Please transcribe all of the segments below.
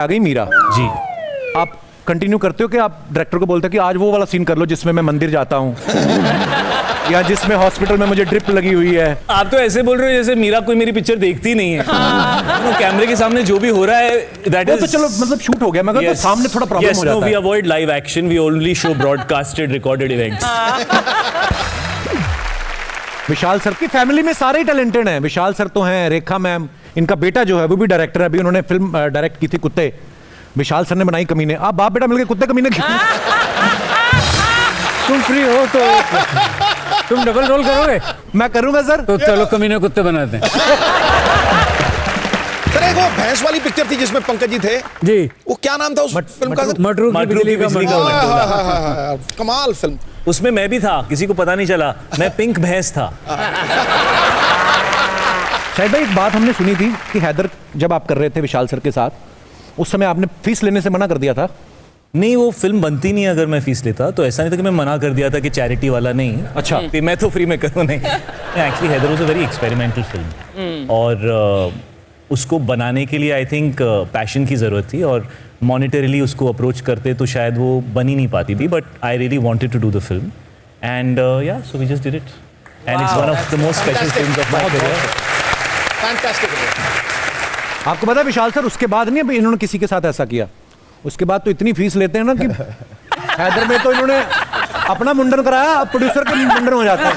आ गई मीरा जी। आप कंटिन्यू करते हो कि आप डायरेक्टर को बोलते हो कि आज वो वाला सीन कर लो जिसमें मैं मंदिर जाता हूँ या जिसमें हॉस्पिटल में मुझे ड्रिप लगी हुई है। आप तो ऐसे बोल रहे हो जैसे मीरा कोई मेरी पिक्चर देखती नहीं है। कैमरे के सामने जो भी हो रहा है दैट इज तो चलो मतलब शूट हो गया मगर तो सामने थोड़ा प्रॉब्लम हो जाता है। We avoid live action, we only show broadcasted recorded events. Vishal sir की फैमिली में सारे ही टैलेंटेड हैं। विशाल सर तो हैं, रेखा मैम, इनका बेटा जो है वो भी डायरेक्टर है, अभी उन्होंने फिल्म डायरेक्ट की थी कुत्ते, विशाल सर ने बनाई कमीने। आप बाप बेटा मिलके कुत्ते कमीने तुम फ्री हो तो तुम डबल रोल करोगे? मैं करूंगा सर। तो चलो कमीने कुत्ते बनाते हैं। सर एक वो भैंस वाली पिक्चर थी जिसमें पंकज जी थे जी, वो क्या नाम था उस फिल्म का? मटरू की बिजली का मटरू। हाँ, कमाल फिल्म। उसमें मैं भी था, किसी को पता नहीं चला, मैं पिंक भैंस था। शायद भाई एक बात हमने सुनी थी कि हैदर जब आप कर रहे थे विशाल सर के साथ उस समय आपने फीस लेने से मना कर दिया था। नहीं, वो फिल्म बनती नहीं अगर मैं फीस लेता, तो ऐसा नहीं था कि मैं मना कर दिया था कि चैरिटी वाला नहीं। अच्छा। मैं तो फ्री में करूँ नहीं। Actually Haider was a very experimental film और उसको बनाने के लिए आई थिंक पैशन की ज़रूरत थी और मॉनिटरीली उसको अप्रोच करते तो शायद वो बन ही नहीं पाती थी, but I really wanted to do the film and yeah so we just did it and it's one of the most special films of my career. Fantastic. आपको पता है विशाल सर उसके बाद नहीं अभी इन्होंने किसी के साथ ऐसा किया, उसके बाद तो इतनी फीस लेते हैं ना कि हैदर में तो इन्होंने अपना मुंडन कराया, प्रोड्यूसर का मुंडन हो जाता है।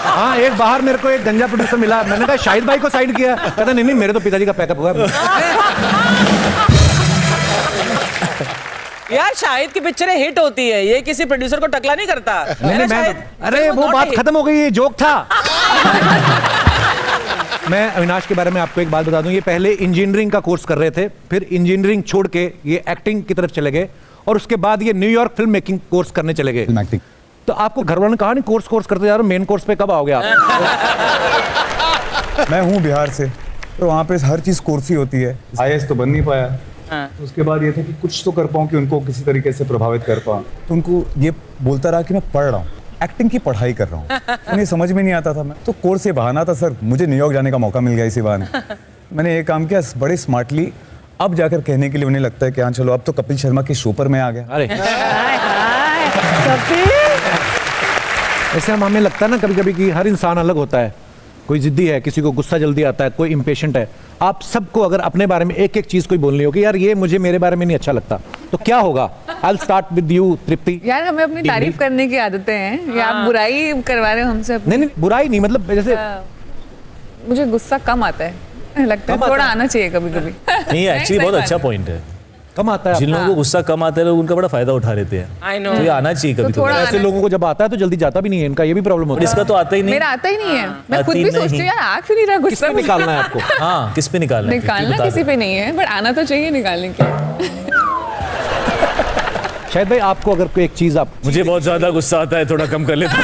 हाँ, एक बाहर मेरे को एक गंजा प्रोड्यूसर मिला, मैंने कहा शाहिद भाई को साइड किया, कहता नहीं मेरे तो पिताजी का पैकअप हुआ। यार शाहिद की पिक्चरें हिट होती है, ये किसी प्रोड्यूसर को टकला नहीं करता। नहीं, अरे वो बात खत्म हो गई, ये जोक था। मैं अविनाश के बारे में आपको एक बात बता दूं, ये पहले इंजीनियरिंग का कोर्स कर रहे थे, फिर इंजीनियरिंग छोड़ के ये एक्टिंग की तरफ चले गए और उसके बाद ये न्यूयॉर्क फिल्म मेकिंग कोर्स करने चले गए। तो आपको घर वालों ने कहा नहीं कोर्स करते जा रहे हो, मेन कोर्स पे कब आओगे आप? मैं हूँ बिहार से, तो वहाँ पे हर चीज़ कोर्स ही होती है। IAS तो बन नहीं पाया। तो उसके बाद ये था कि कुछ तो कर पाऊँ कि उनको किसी तरीके से प्रभावित कर पाऊँ। तो उनको ये बोलता रहा कि मैं पढ़ रहा हूँ, एक्टिंग की पढ़ाई कर रहा हूँ। उन्हें समझ में नहीं आता था। मैं तो कोर्स से बहाना था सर, मुझे न्यूयॉर्क जाने का मौका मिल गया इसी बहाने। मैंने ये काम किया बड़े स्मार्टली, अब जाकर कहने के लिए उन्हें लगता है कि हाँ चलो अब तो कपिल शर्मा के शो पर मैं आ गया। अरे ऐसे हमें लगता है ना कभी कभी कि हर इंसान अलग होता है, कोई जिद्दी है, किसी को गुस्सा जल्दी आता है, कोई इम्पेशेंट है। आप सबको अगर अपने बारे में एक एक चीज कोई बोलनी हो कि यार ये मुझे मेरे बारे में नहीं अच्छा लगता, तो क्या होगा? I'll start with you, तृप्ति। यार हमें अपनी तारीफ करने की आदतें हैं, या आप बुराई करवा रहे हो हमसे? नहीं बुराई नहीं, मतलब जैसे मुझे गुस्सा कम आता है, लगता है थोड़ा आना चाहिए कभी कभी। नहीं, एक्चुअली बहुत अच्छा पॉइंट है। कम आता है। जिन लोगों को गुस्सा कम आता है लोग उनका बड़ा फायदा उठा लेते हैं। I know। तो ये आना चाहिए कभी थोड़ा थोड़ा। ऐसे लोगों को जब आता है तो जल्दी जाता भी नहीं है, इनका ये भी प्रॉब्लम होता है। इसका तो आता ही नहीं। मेरा आता ही नहीं है, मैं खुद आती भी सोचती हूँ नहीं। यार आ क्यों नहीं रहा किस गुस्सा? पे निकालना है आपको? हाँ, किस पे निकालना है? निकालना किसी पे नहीं है, बट आना तो चाहिए निकालने के। शायद भाई आपको अगर कोई एक चीज आप मुझे बहुत ज्यादा गुस्सा आता है, थोड़ा कम कर लेता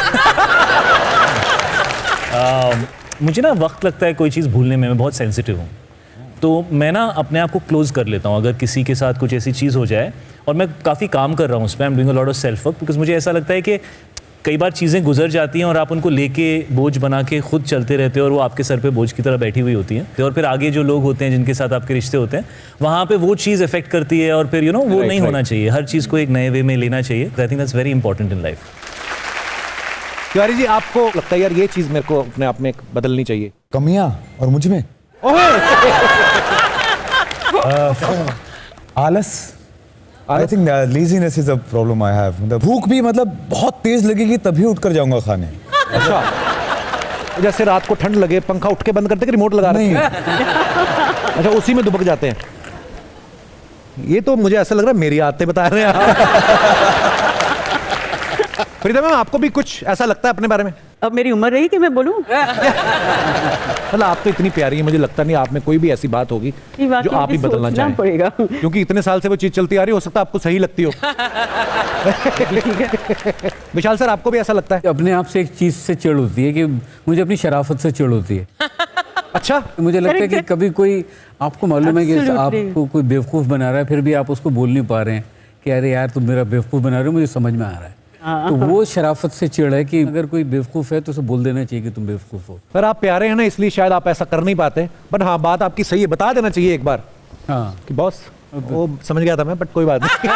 हूँ। मुझे ना वक्त लगता है कोई चीज़ भूलने में, मैं बहुत सेंसिटिव हूँ, तो मैं ना अपने आप को क्लोज कर लेता हूँ अगर किसी के साथ कुछ ऐसी चीज़ हो जाए। और मैं काफ़ी काम कर रहा हूँ उस पर, I am doing a lot of self work, because मुझे ऐसा लगता है कि कई बार चीज़ें गुजर जाती हैं और आप उनको लेके बोझ बना के खुद चलते रहते हो और वो आपके सर पे बोझ की तरह बैठी हुई होती हैं, और फिर आगे जो लोग होते हैं जिनके साथ आपके रिश्ते होते हैं वहाँ पे वो चीज़ इफेक्ट करती है और फिर वो नहीं होना चाहिए। हर चीज़ को एक नए वे में लेना चाहिए। I think that's very important in life. Tiwari ji आपको लगता है यार ये चीज मेरे को अपने आप में बदलनी चाहिए? कमियां और मुझ में आलस। I think laziness is a problem I have. मतलब भूख भी मतलब बहुत तेज लगेगी तभी उठकर जाऊंगा खाने। अच्छा, जैसे रात को ठंड लगे पंखा उठ के बंद करते कि रिमोट लगा रखे हैं? अच्छा, उसी में दुबक जाते हैं। ये तो मुझे ऐसा लग रहा है मेरी आदतें बता रहे हैं आप। फरीदा मैम आपको भी कुछ ऐसा लगता है अपने बारे में? अब मेरी उम्र रही कि मैं बोलूं? मतलब आप तो इतनी प्यारी है, मुझे लगता नहीं आप में कोई भी ऐसी बात होगी जो आप ही बदलना चाहें, पड़ेगा क्योंकि इतने साल से वो चीज चलती आ रही, हो सकता है आपको सही लगती हो। विशाल सर आपको भी ऐसा लगता है? अपने आप से एक चीज से चिढ़ होती है कि मुझे अपनी शराफत से चिढ़ होती है। अच्छा, मुझे लगता है कि कभी कोई आपको मालूम है कि आपको कोई बेवकूफ़ बना रहा है, फिर भी आप उसको बोल नहीं पा रहे हैं कि अरे यार तुम मेरा बेवकूफ़ बना रहे हो, मुझे समझ में आ रहा है। तो वो शराफत से चिढ़ है कि अगर कोई बेवकूफ़ है तो उसे बोल देना चाहिए कि तुम बेवकूफ़ हो। पर आप प्यारे हैं ना, इसलिए शायद आप ऐसा कर नहीं पाते। बट हाँ, बात आपकी सही है, बता देना चाहिए एक बार हाँ कि बॉस वो समझ गया था मैं, बट कोई बात नहीं।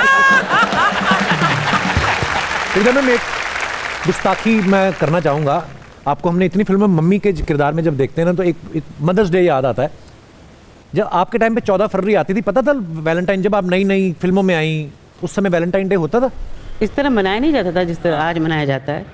एकदम मैं एक गुस्ताखी मैं करना चाहूँगा आपको। हमने इतनी फिल्में मम्मी के किरदार में जब देखते हैं ना, तो एक मदर्स डे याद आता है। जब आपके टाइम पे 14 फरवरी आती थी, पता था वैलेंटाइन, जब आप नई नई फिल्मों में आई उस समय वैलेंटाइन डे होता था? इस तरह मनाया नहीं जाता था जिस तरह आज मनाया जाता है।